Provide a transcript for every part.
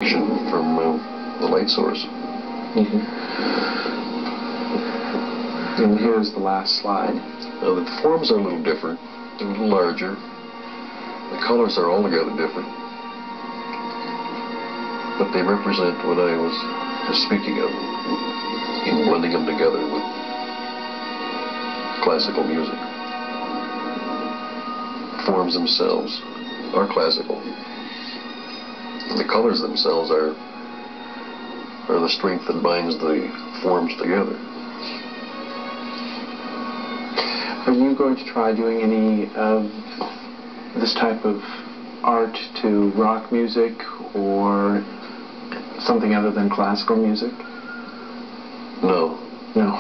reflection from the light source. And here's the last slide. The forms are a little different. They're a little larger. The colors are altogether different. But they represent what I was just speaking of in blending them together with classical music. Forms themselves are classical. And the colors themselves are the strength that binds the forms together. Are you going to try doing any of this type of art to rock music or something other than classical music? No. No.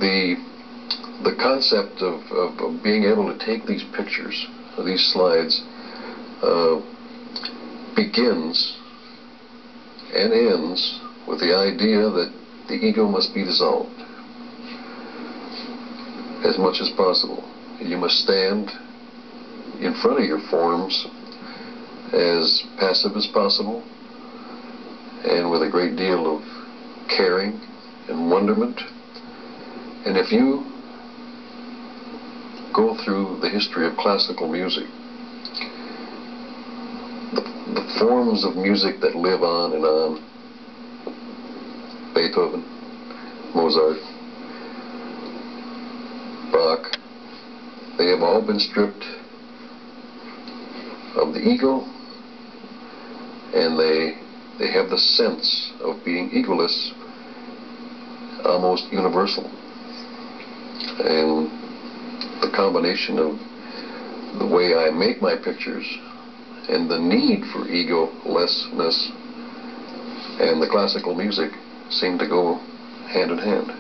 The concept of being able to take these pictures, these slides, begins and ends with the idea that the ego must be dissolved as much as possible. You must stand in front of your forms as passive as possible and with a great deal of caring and wonderment. And if you go through the history of classical music, the forms of music that live on and on, Beethoven, Mozart, Bach, they have all been stripped of the ego, and they have the sense of being egoless almost universal. And the combination of the way I make my pictures and the need for egolessness and the classical music seem to go hand in hand.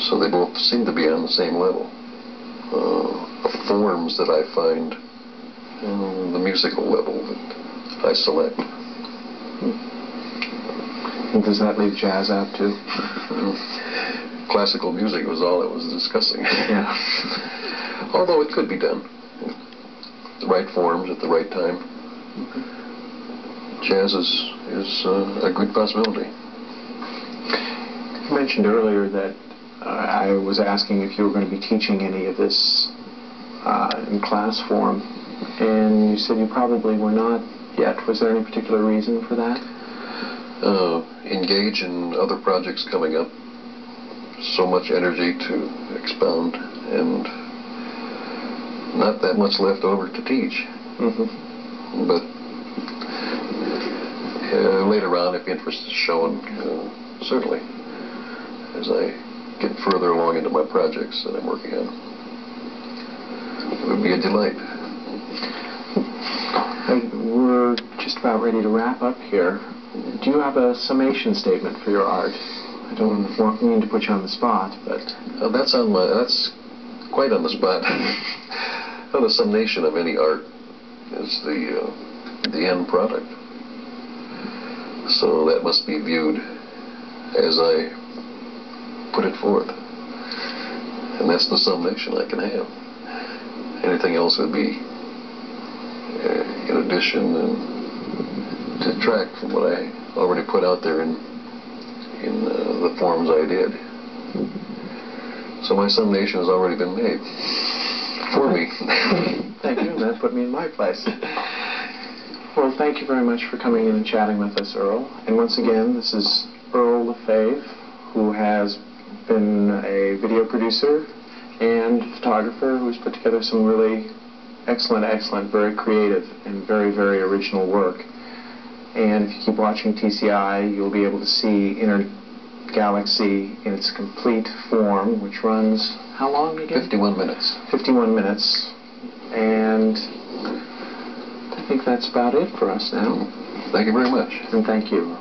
So they both seem to be on the same level of forms that I find the musical level that I select. And does that leave jazz out too? Classical music was all I was discussing. Yeah. Although it could be done. The right forms at the right time. Jazz is a good possibility. You mentioned earlier that I was asking if you were going to be teaching any of this in class form, and you said you probably were not yet. Was there any particular reason for that? Engage in other projects coming up. So much energy to expound and not that much left over to teach. But later on, if interest is shown, certainly, as I get further along into my projects that I'm working on, it would be a delight. We're just about ready to wrap up here. Do you have a summation statement for your art? I don't mean to put you on the spot, but that's quite on the spot. Well, the summation of any art is the end product. So that must be viewed as I put it forth, and that's the summation I can have. Anything else would be in addition and to detract from what I already put out there in the forms I did. So my summation has already been made for me. Thank you. That put me in my place. Well, thank you very much for coming in and chatting with us, Earl. And once again, this is Earl Fave, who has been a video producer and photographer who's put together some really excellent, very creative and very, very original work. And if you keep watching TCI, you'll be able to see Inner Galaxy in its complete form, which runs how long again? 51 minutes. 51 minutes. And I think that's about it for us now. Thank you very much. And thank you.